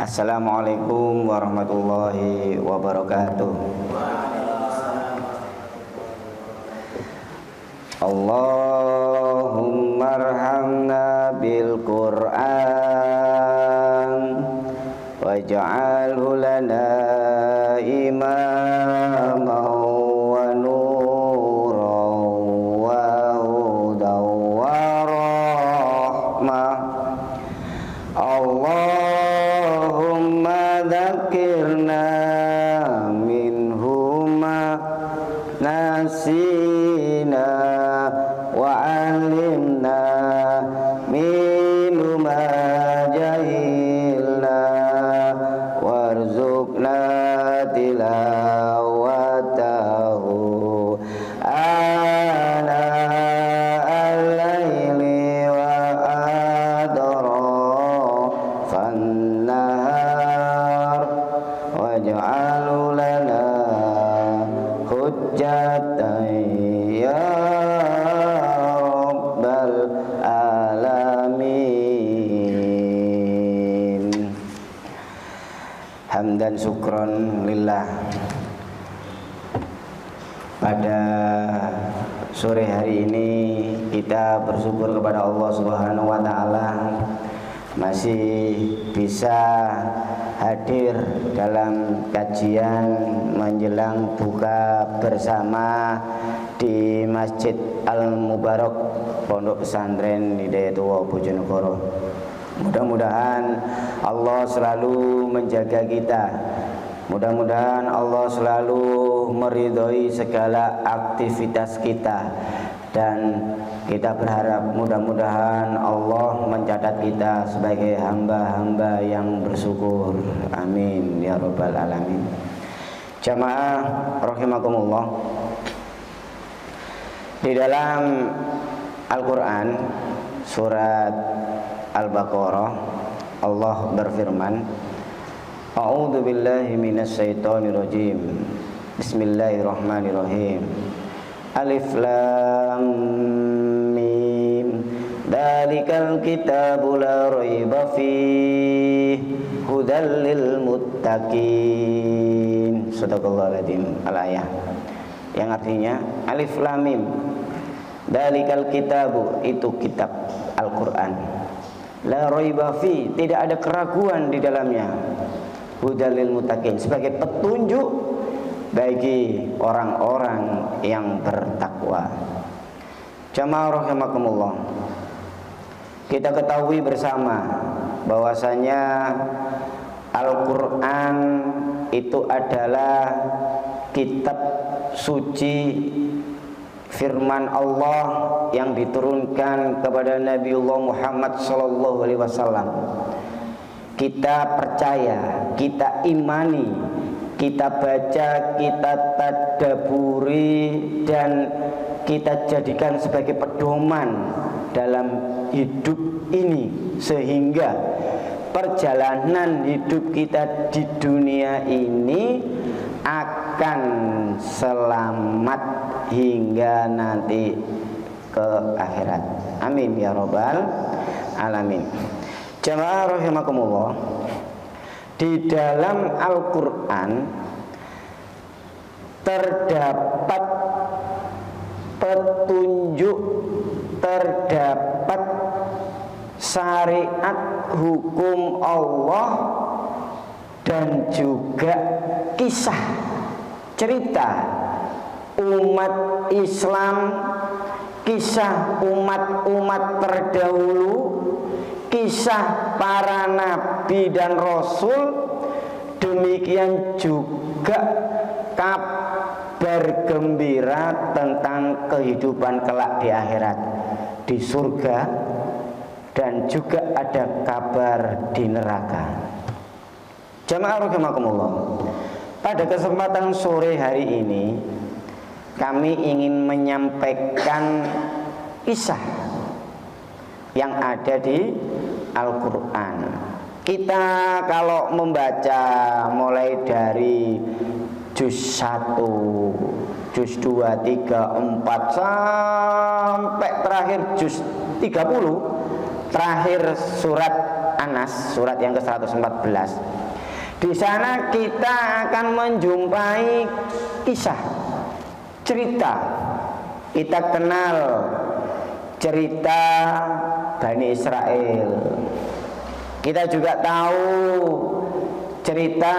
Assalamualaikum warahmatullahi wabarakatuh. Allahumma arhamna bil Qur'an waj'alhu lana imaman wa nuran wa hudan wa rahmah. Allahumma dzakirna minhuma nasina wa alimna minhuma jahilna warzuqna tilawatahu ana al-laili wa adrafan nahar waj'alhu lana hujjatan ya rabbal alamin. Hamdan syukron lillah. Pada sore hari ini kita bersyukur kepada Allah Subhanahu wa taala masih bisa hadir dalam kajian menjelang buka bersama di Masjid Al-Mubarak Pondok Pesantren Hidayatullah Bojonegoro. Mudah-mudahan Allah selalu menjaga kita. Mudah-mudahan Allah selalu meridhoi segala aktivitas kita. Dan kita berharap mudah-mudahan Allah mencatat kita sebagai hamba-hamba yang bersyukur. Amin ya rabbal alamin. Jamaah rahimakumullah. Di dalam Al-Quran surat Al-Baqarah Allah berfirman, A'udzu billahi minasyaitonir rajim. Bismillahirrahmanirrahim. Alif lam mim. Dzalikal kitabu la raiba fihi hudal lil muttaqin. Shadaqallahul adzim. Al-ayah. Yang artinya Alif lam mim. Dzalikal kitabu, itu kitab Al-Qur'an. La raiba fihi, tidak ada keraguan di dalamnya. Hudal lil muttaqin, sebagai petunjuk bagi orang-orang yang bertakwa. Jamaah rahimakumullah. Kita ketahui bersama bahwasanya Al-Qur'an itu adalah kitab suci firman Allah yang diturunkan kepada Nabiullah Muhammad sallallahu alaihi wasallam. Kita percaya, kita imani, kita baca, kita tadabburi, dan kita jadikan sebagai pedoman dalam hidup ini, sehingga perjalanan hidup kita di dunia ini akan selamat hingga nanti ke akhirat. Amin ya rabbal alamin. Jamaah rahimakumullah. Di dalam Al-Quran terdapat petunjuk, terdapat syariat hukum Allah, dan juga kisah cerita umat Islam, kisah umat-umat terdahulu, kisah para nabi dan rasul, demikian juga kabar gembira tentang kehidupan kelak di akhirat, di surga, dan juga ada kabar di neraka. Jamaah rahimakumullah. Pada kesempatan sore hari ini kami ingin menyampaikan kisah yang ada di Al-Quran. Kita kalau membaca mulai dari juz 1, juz 2, 3, 4 sampai terakhir juz 30, terakhir surat Anas surat yang ke-114. Di sana kita akan menjumpai kisah, cerita. Kita kenal cerita Bani Israel. Kita juga tahu cerita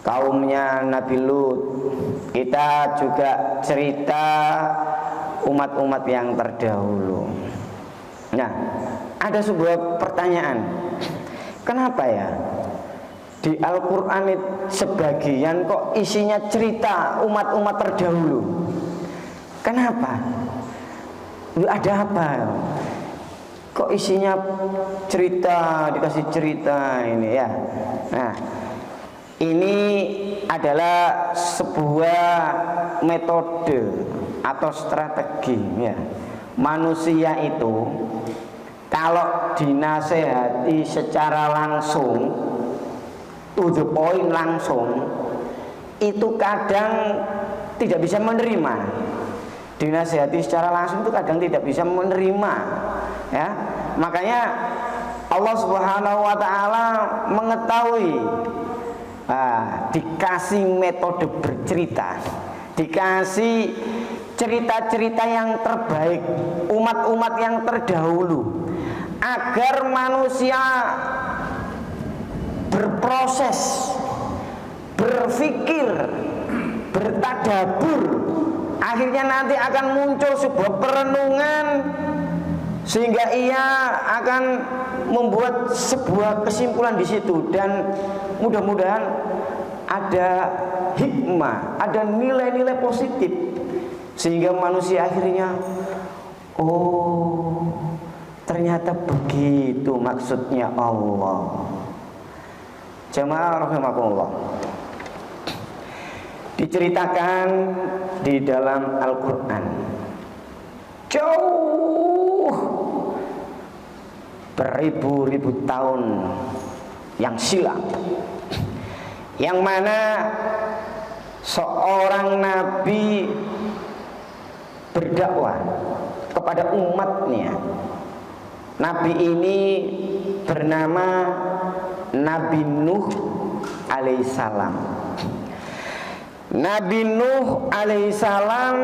kaumnya Nabi Lut. Kita juga cerita umat-umat yang terdahulu. Nah, ada sebuah pertanyaan. Kenapa ya di Al-Quran sebagian kok isinya cerita umat-umat terdahulu? Kenapa? Ada apa? Kok isinya cerita, dikasih cerita ini ya? Nah, ini adalah sebuah metode atau strategi ya. Manusia itu kalau dinasehati secara langsung, to the point langsung, itu kadang tidak bisa menerima. Dinasehati secara langsung itu kadang tidak bisa menerima ya. Makanya Allah Subhanahu wa taala mengetahui dikasih metode bercerita, dikasih cerita-cerita yang terbaik umat-umat yang terdahulu, agar manusia berproses, berpikir, bertadabur, akhirnya nanti akan muncul sebuah perenungan sehingga ia akan membuat sebuah kesimpulan di situ, dan mudah-mudahan ada hikmah, ada nilai-nilai positif sehingga manusia akhirnya oh ternyata begitu maksudnya Allah. Jamaah rahimakumullah, diceritakan di dalam Al-Quran jauh beribu-ribu tahun yang silam, yang mana seorang nabi berdakwah kepada umatnya. Nabi ini bernama Nabi Nuh alaihissalam. Nabi Nuh alaihissalam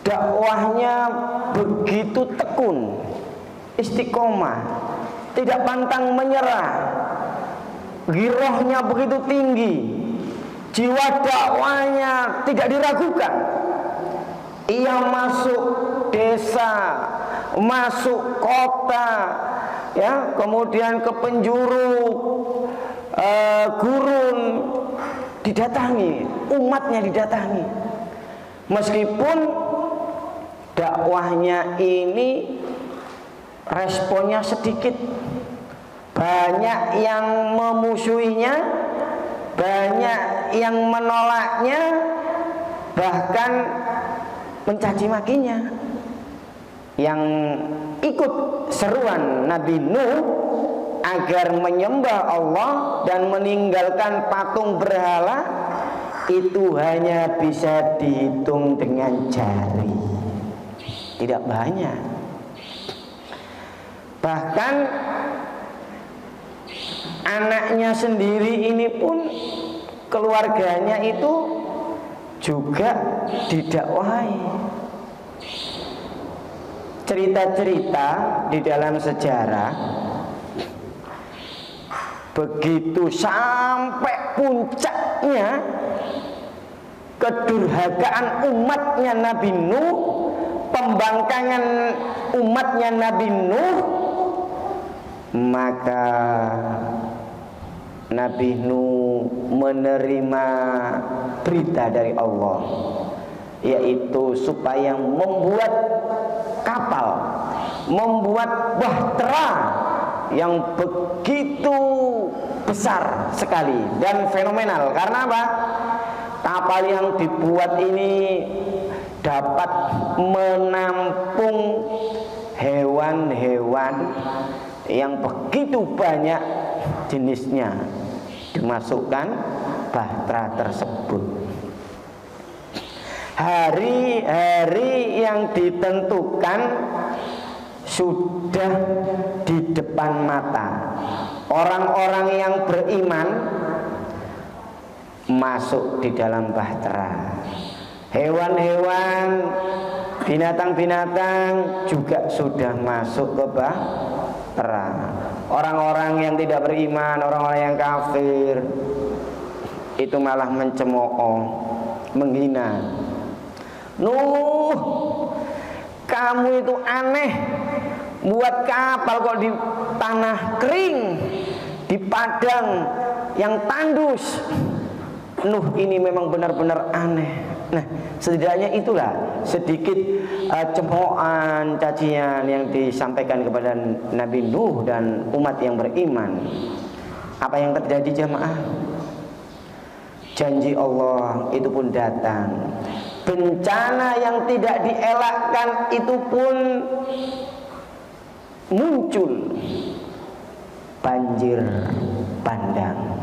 dakwahnya begitu tekun, istiqomah, tidak pantang menyerah, girohnya begitu tinggi, jiwa dakwahnya tidak diragukan. Ia masuk desa, masuk kota, ya, kemudian ke penjuru gurun, didatangi, umatnya didatangi. Meskipun dakwahnya ini responnya sedikit, banyak yang memusuhinya, banyak yang menolaknya, bahkan mencaci makinya. Yang ikut seruan Nabi Nuh agar menyembah Allah dan meninggalkan patung berhala itu hanya bisa dihitung dengan jari, tidak banyak. Bahkan anaknya sendiri ini pun, keluarganya itu juga didakwahi. Cerita-cerita di dalam sejarah begitu sampai puncaknya kedurhakaan umatnya Nabi Nuh, pembangkangan umatnya Nabi Nuh, maka Nabi Nuh menerima berita dari Allah, yaitu supaya membuat kapal, membuat bahtera yang begitu besar sekali dan fenomenal. Karena apa? Kapal yang dibuat ini dapat menampung hewan-hewan yang begitu banyak jenisnya, dimasukkan bahtera tersebut. Hari-hari yang ditentukan sudah di depan mata. Orang-orang yang beriman masuk di dalam bahtera. Hewan-hewan, binatang-binatang juga sudah masuk ke bahtera. Orang-orang yang tidak beriman, orang-orang yang kafir, itu malah mencemooh, menghina. Nuh, kamu itu aneh, buat kapal kok di tanah kering, di padang yang tandus. Nuh, ini memang benar-benar aneh. Nah, setidaknya itulah sedikit cemoohan, cacian yang disampaikan kepada Nabi Nuh dan umat yang beriman. Apa yang terjadi jamaah? Janji Allah itu pun datang. Bencana yang tidak dielakkan itu pun muncul. Banjir bandang,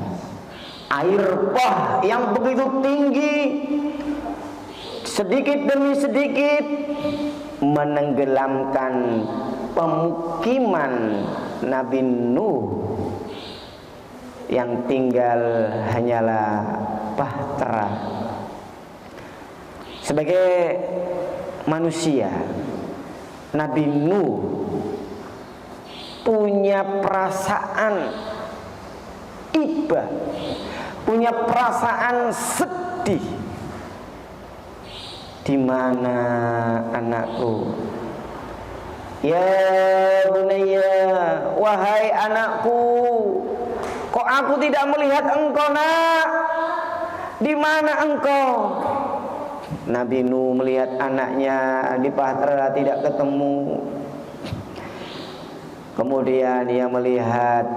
air bah yang begitu tinggi, sedikit demi sedikit menenggelamkan pemukiman Nabi Nuh. Yang tinggal hanyalah bahtera. Sebagai manusia, Nabi Nuh punya perasaan iba, punya perasaan sedih. Di mana anakku? Ya bunayya, wahai anakku, kok aku tidak melihat engkau, nak? Di mana engkau? Nabi Nuh melihat anaknya di bahtera tidak ketemu. Kemudian dia melihat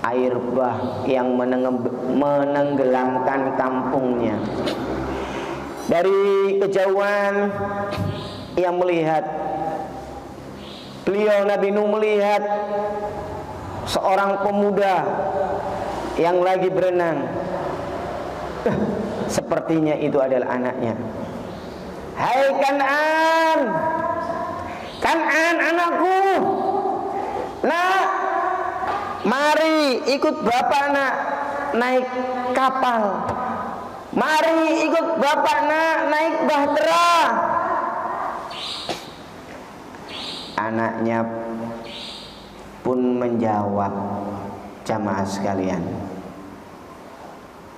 air bah yang menenggelamkan kampungnya. Dari kejauhan ia melihat, beliau Nabi Nuh melihat seorang pemuda yang lagi berenang. Sepertinya itu adalah anaknya. Hai Kan'an, Kan'an anakku, nak, mari ikut bapak nak naik kapal. Mari ikut bapak nak naik bahtera. Anaknya pun menjawab, jamaah sekalian,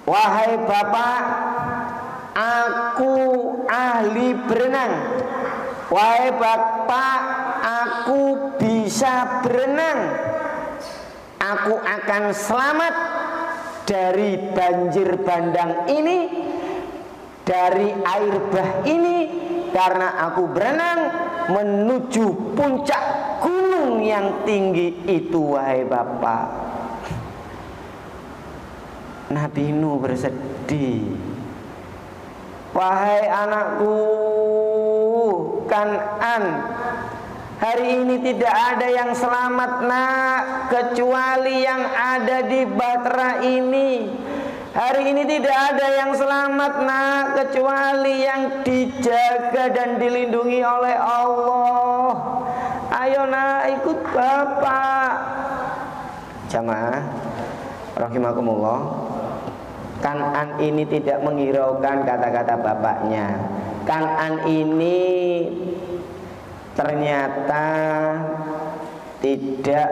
wahai bapak, aku ahli berenang. Wahai bapak, aku bisa berenang. Aku akan selamat dari banjir bandang ini, dari air bah ini, karena aku berenang menuju puncak gunung yang tinggi itu. Wahai bapak. Nabi Nuh bersedih. Wahai anakku Kan'an, hari ini tidak ada yang selamat nak, kecuali yang ada di bahtera ini. Hari ini tidak ada yang selamat nak, kecuali yang dijaga dan dilindungi oleh Allah. Ayo nak, ikut bapak. Jamaah rahimakumullah, Kan'an ini tidak menghiraukan kata-kata bapaknya. Kan'an ini ternyata tidak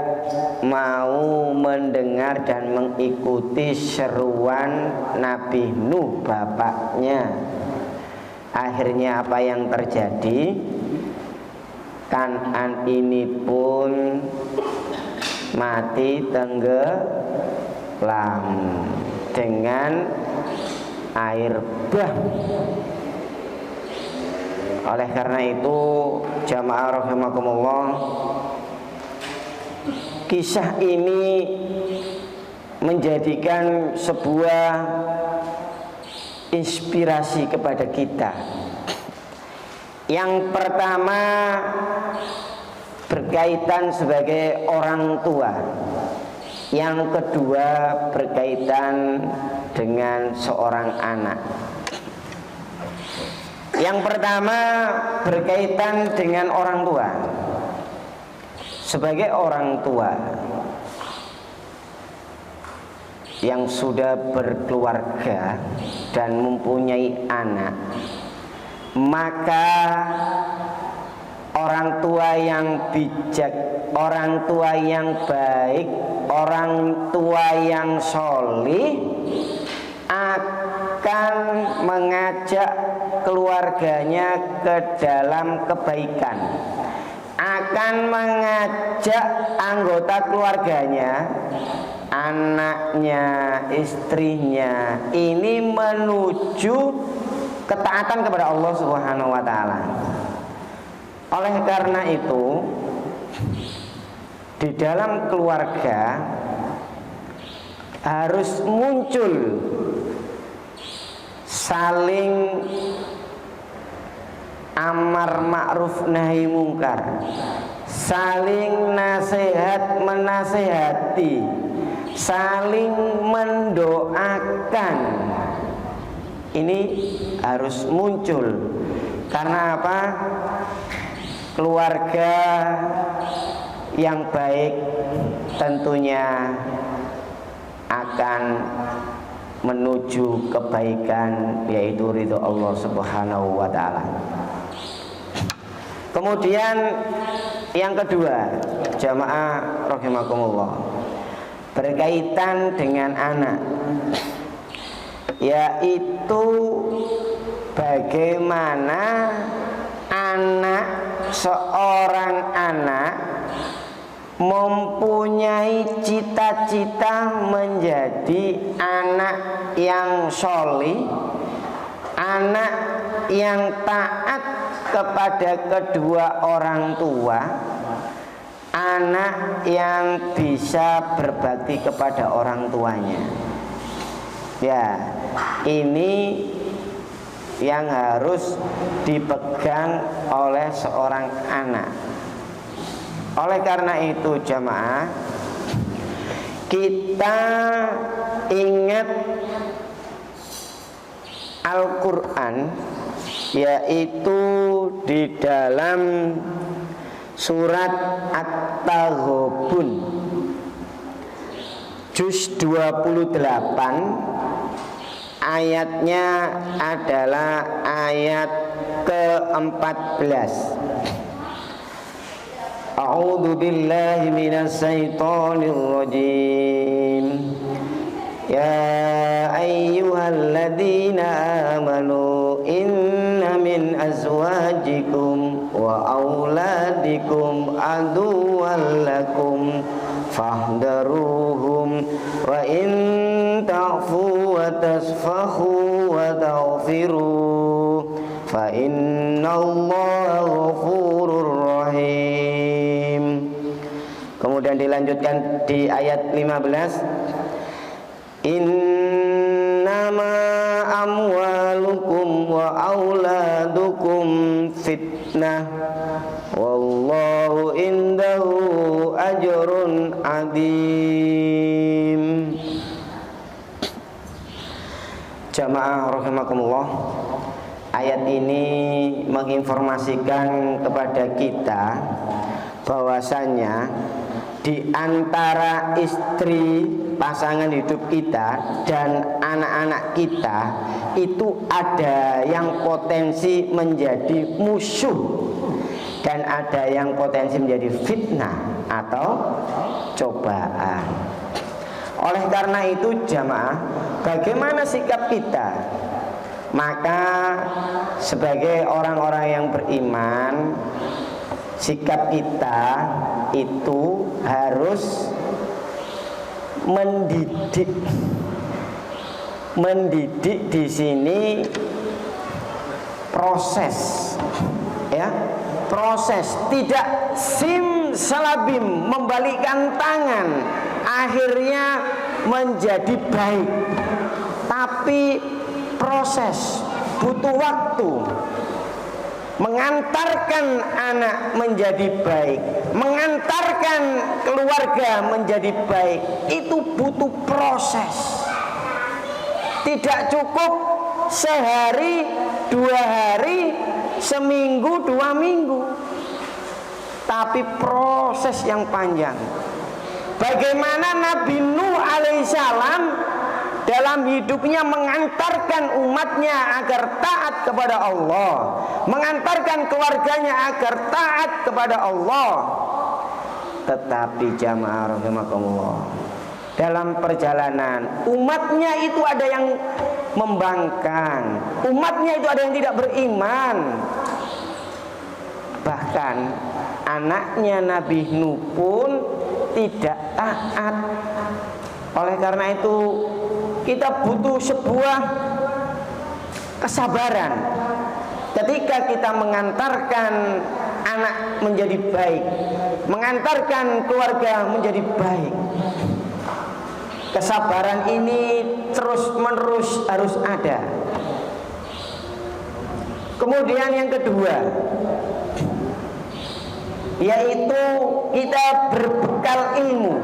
mau mendengar dan mengikuti seruan Nabi Nuh bapaknya. Akhirnya apa yang terjadi? Kan'an ini pun mati tenggelam dengan air bah. Oleh karena itu, jamaah rahimakumullah, kisah ini menjadikan sebuah inspirasi kepada kita. Yang pertama berkaitan sebagai orang tua. Yang kedua berkaitan dengan seorang anak. Yang pertama berkaitan dengan orang tua. sebagai orang tua yang sudah berkeluarga dan mempunyai anak, maka orang tua yang bijak, orang tua yang baik, orang tua yang sholih akan mengajak keluarganya ke dalam kebaikan, akan mengajak anggota keluarganya, anaknya, istrinya ini menuju ketaatan kepada Allah Subhanahu wa taala. Oleh karena itu, di dalam keluarga harus muncul saling amar ma'ruf nahi mungkar, saling nasihat menasehati, saling mendoakan. Ini harus muncul. Karena apa? Keluarga yang baik tentunya akan menuju kebaikan, yaitu ridho Allah Subhanahu wa taala. Kemudian yang kedua, jamaah rahimakumullah, berkaitan dengan anak, yaitu bagaimana seorang anak mempunyai cita-cita menjadi anak yang sholih, anak yang taat kepada kedua orang tua, anak yang bisa berbakti kepada orang tuanya. Ya, ini yang harus dipegang oleh seorang anak. Oleh karena itu jamaah, kita ingat Al-Quran, yaitu di dalam surat At-Taghabun juz 28, ayatnya adalah ayat ke-14. A'udzu billahi minas syaitonir rajim. Ya ayyuhalladzina amanu inna min azwajikum wa auladikum aduwwan lakum fahdharuhum wa in ta'fu wa tasfahu wa taghfiru fa innallaha ghafurur rahim. Kemudian dilanjutkan di ayat 15, innama amwalukum wa auladukum fitnah wallahu indahu ajrun adim. Jamaah rahimakumullah, ayat ini menginformasikan kepada kita bahwasanya di antara istri, pasangan hidup kita dan anak-anak kita itu ada yang potensi menjadi musuh dan ada yang potensi menjadi fitnah atau cobaan. Oleh karena itu jamaah, bagaimana sikap kita? Maka sebagai orang-orang yang beriman, sikap kita itu harus mendidik. Mendidik di sini proses, ya, proses, tidak simsalabim membalikkan tangan akhirnya menjadi baik, tapi proses, butuh waktu. Mengantarkan anak menjadi baik, mengantarkan keluarga menjadi baik, itu butuh proses. Tidak cukup sehari, 2 hari, seminggu, 2 minggu, tapi proses yang panjang. Bagaimana Nabi Nuh alaihissalam dalam hidupnya mengantarkan umatnya agar taat kepada Allah, mengantarkan keluarganya agar taat kepada Allah. Tetapi jamaah rahimakumullah, dalam perjalanan umatnya itu ada yang membangkang, umatnya itu ada yang tidak beriman. Bahkan anaknya Nabi Nuh pun tidak taat. Oleh karena itu kita butuh sebuah kesabaran ketika kita mengantarkan anak menjadi baik, mengantarkan keluarga menjadi baik. Kesabaran ini terus menerus harus ada. Kemudian yang kedua, yaitu kita berbekal ilmu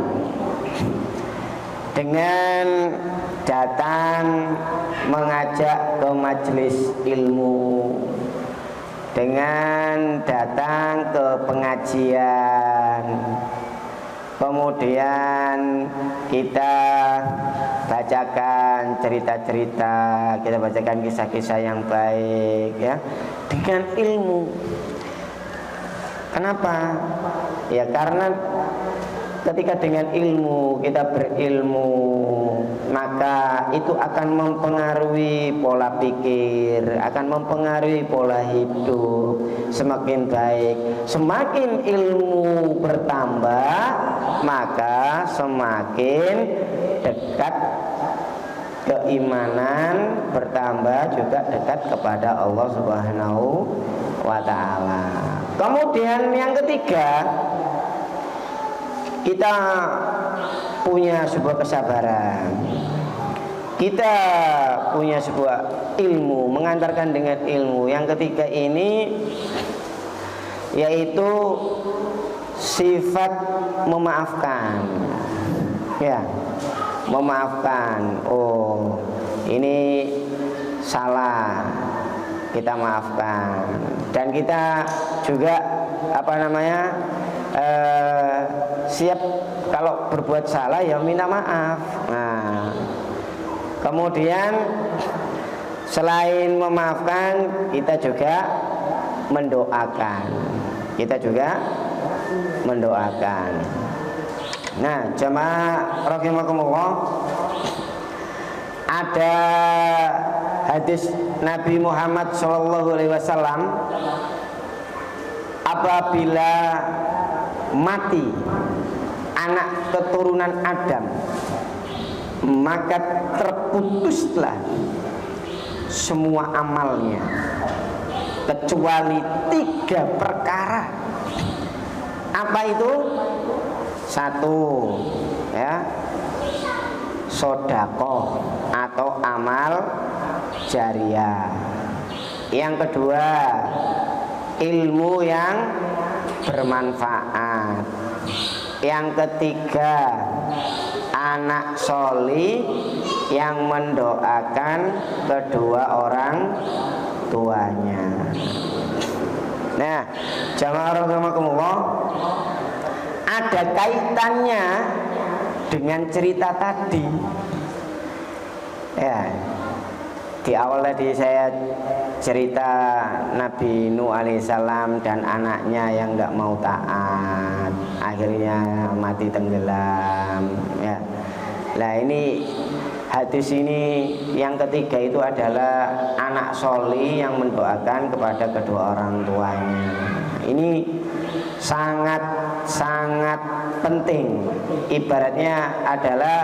dengan datang mengajak ke majelis ilmu, dengan datang ke pengajian, kemudian kita bacakan cerita-cerita, kita bacakan kisah-kisah yang baik, ya, dengan ilmu. Kenapa? Ya karena ketika dengan ilmu, kita berilmu, maka itu akan mempengaruhi pola pikir, akan mempengaruhi pola hidup semakin baik. Semakin ilmu bertambah, maka semakin dekat keimanan bertambah, juga dekat kepada Allah Subhanahu wa ta'ala. Kemudian yang ketiga, kita punya sebuah kesabaran, kita punya sebuah ilmu, mengantarkan dengan ilmu. Yang ketiga ini yaitu sifat memaafkan, ya, memaafkan. Oh, ini salah, kita maafkan. Dan kita juga siap kalau berbuat salah ya minta maaf. Nah, kemudian selain memaafkan, kita juga mendoakan. Kita juga mendoakan. Nah, jamaah rahimakumullah, ada hadis Nabi Muhammad SAW, apabila mati anak keturunan Adam, maka terputuslah semua amalnya kecuali 3 perkara. Apa itu? 1, ya, sedekah atau amal jariah. Yang kedua, ilmu yang bermanfaat. Yang ketiga, anak sholih yang mendoakan kedua orang tuanya. Nah, jamaah rahimakumullah, ada kaitannya dengan cerita tadi. Ya, di awal tadi saya cerita Nabi Nuh alaihissalam dan anaknya yang nggak mau taat, akhirnya mati tenggelam. Ya, nah ini hadis ini yang ketiga itu adalah anak sholih yang mendoakan kepada kedua orang tuanya. Ini sangat penting. Ibaratnya adalah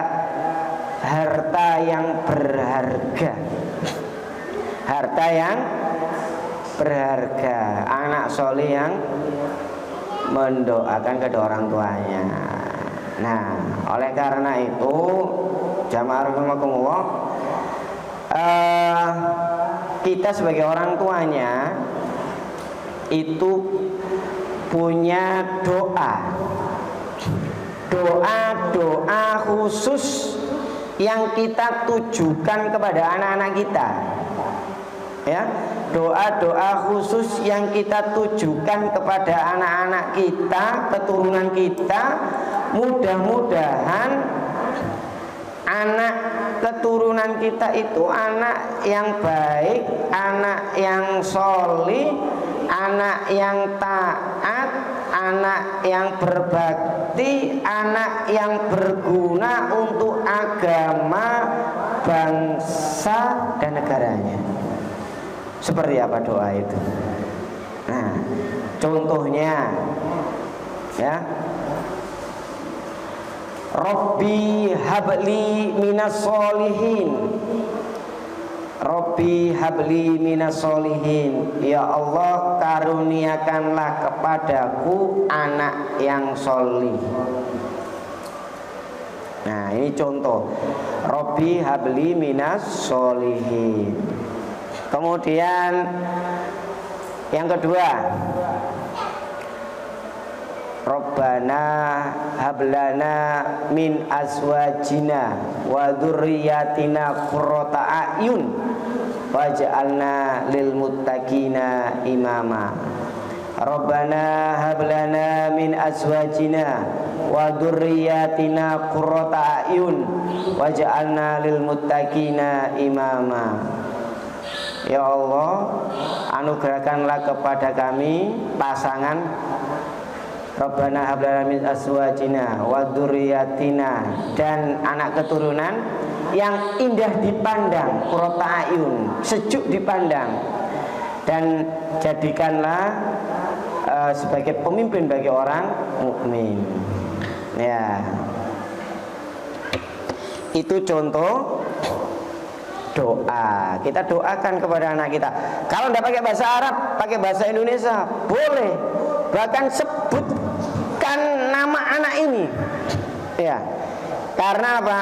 harta yang berharga. Harta yang berharga, anak sholih yang mendoakan kedua orang tuanya. Nah, oleh karena itu jamaah rahimakumullah, kita sebagai orang tuanya itu punya doa khusus yang kita tujukan kepada anak-anak kita. Ya, doa-doa khusus yang kita tujukan kepada anak-anak kita, keturunan kita, mudah-mudahan anak keturunan kita itu anak yang baik, anak yang sholih, anak yang taat, anak yang berbakti, anak yang berguna untuk agama, bangsa, dan negaranya. Seperti apa doa itu? Nah, contohnya ya, Rabbi habli minas solihin, Rabbi habli minas solihin, ya Allah karuniakanlah kepadaku anak yang solih. Nah, ini contoh Rabbi habli minas solihin. Kemudian yang kedua, Rabbana hablana min azwajina wa dzurriyyatina qurrata a'yun waj'alna lil muttaqina imama. Rabbana hablana min azwajina wa dzurriyyatina qurrata a'yun waj'alna lil muttaqina imama. Ya Allah, anugerahkanlah kepada kami pasangan, Rabbana hablana min azwajina wa dzurriyyatina, dan anak keturunan yang indah dipandang, qurrata a'yun, sejuk dipandang, dan jadikanlah sebagai pemimpin bagi orang mukmin. Ya, itu contoh doa. Kita doakan kepada anak kita. Kalau tidak pakai bahasa Arab, pakai bahasa Indonesia boleh. Bahkan sebutkan nama anak ini. Ya. Karena apa?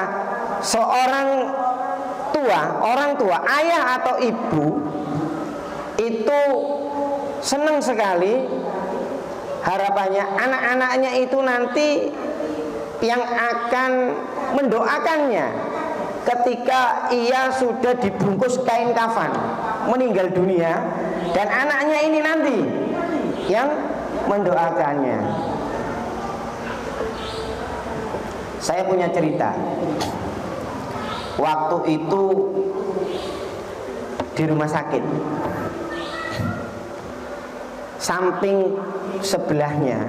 Seorang orang tua, ayah atau ibu itu senang sekali, harapannya anak-anaknya itu nanti yang akan mendoakannya ketika ia sudah dibungkus kain kafan meninggal dunia, dan anaknya ini nanti yang mendoakannya. Saya punya cerita. Waktu itu di rumah sakit, samping sebelahnya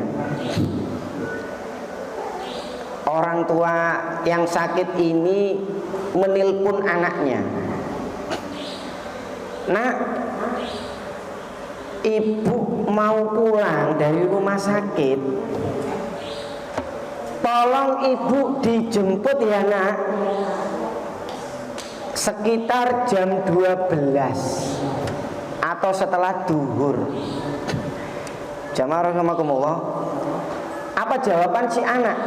orang tua yang sakit ini menelpon anaknya, "Nak, ibu mau pulang dari rumah sakit, tolong ibu dijemput ya nak, sekitar jam 12 atau setelah duhur." Jamaah rahimakumullah, apa jawaban si anak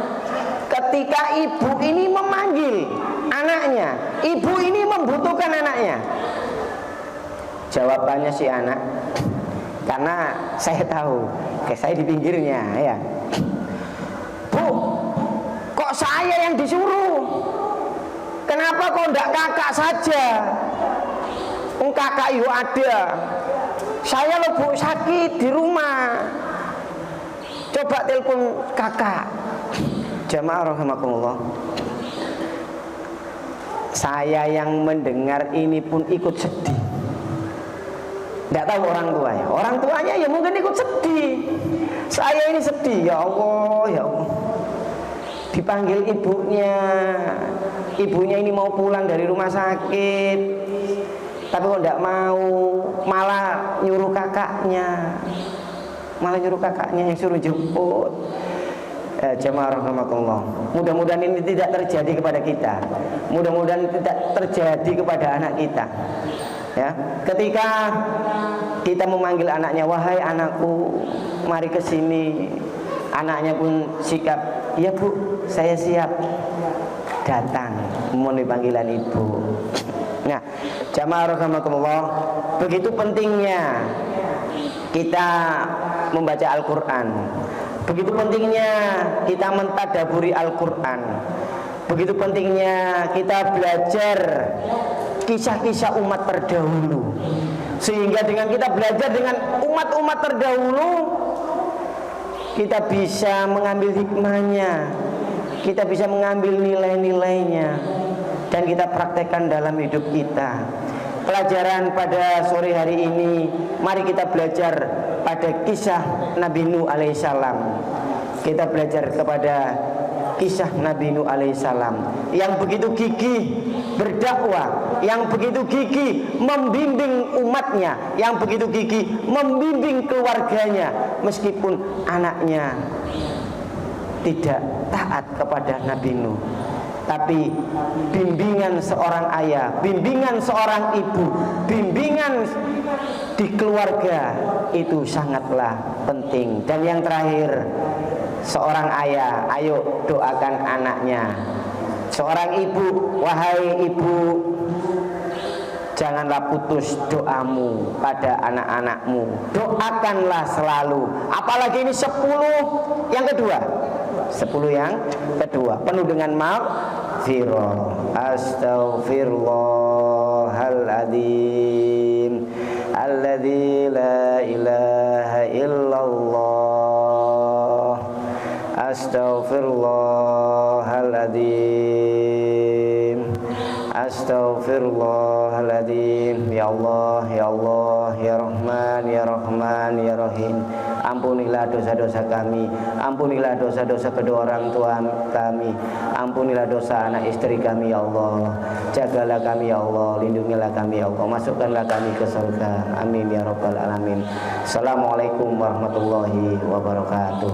ketika ibu ini memanggil anaknya, ibu ini membutuhkan anaknya? Jawabannya si anak, karena saya tahu, saya di pinggirnya ya, "Bu, kok saya yang disuruh? Kenapa kok enggak kakak saja? Kakak yuk ada. Saya loh Bu sakit di rumah. Coba telepon kakak." Jamaah rahimakumullah, saya yang mendengar ini pun ikut sedih. Tidak tahu orang tuanya. Orang tuanya ya mungkin ikut sedih. Saya ini sedih, ya Allah, ya Allah. Dipanggil ibunya. Ibunya ini mau pulang dari rumah sakit, tapi kok tidak mau, malah nyuruh kakaknya. Malah nyuruh kakaknya yang suruh jemput. Jamaah rahimakumullah, mudah-mudahan ini tidak terjadi kepada kita. Mudah-mudahan tidak terjadi kepada anak kita. Ya, ketika kita memanggil anaknya, "Wahai anakku, mari ke sini." Anaknya pun sikap, "Ya Bu, saya siap." Datang memenuhi panggilan ibu. Nah, jamaah rahimakumullah, begitu pentingnya kita membaca Al-Quran. Begitu pentingnya kita mentadaburi Al-Quran. Begitu pentingnya kita belajar kisah-kisah umat terdahulu. Sehingga dengan kita belajar dengan umat-umat terdahulu, kita bisa mengambil hikmahnya, kita bisa mengambil nilai-nilainya, dan kita praktekkan dalam hidup kita. Pelajaran pada sore hari ini, mari kita belajar pada kisah Nabi Nuh alaihissalam. Kita belajar kepada kisah Nabi Nuh alaihissalam yang begitu gigih berdakwah, yang begitu gigih membimbing umatnya, yang begitu gigih membimbing keluarganya, meskipun anaknya tidak taat kepada Nabi Nuh. Tapi bimbingan seorang ayah, bimbingan seorang ibu, bimbingan di keluarga itu sangatlah penting. Dan yang terakhir, seorang ayah, ayo doakan anaknya. Seorang ibu, wahai ibu, janganlah putus doamu pada anak-anakmu. Doakanlah selalu. Apalagi ini 10 yang kedua. 10 yang kedua penuh dengan maghfirah. Astaghfirullahaladzim alladzi la ilaha illallah. Astaghfirullahaladzim. Astaghfirullahaladzim. Ya Allah, ya Allah, ya Rahman, ya Rahman, ya Rahim. Ampunilah dosa-dosa kami, ampunilah dosa-dosa kedua orang tua kami, ampunilah dosa anak istri kami ya Allah. Jagalah kami ya Allah, lindungilah kami ya Allah, masukkanlah kami ke surga. Amin ya rabbal alamin. Assalamualaikum warahmatullahi wabarakatuh.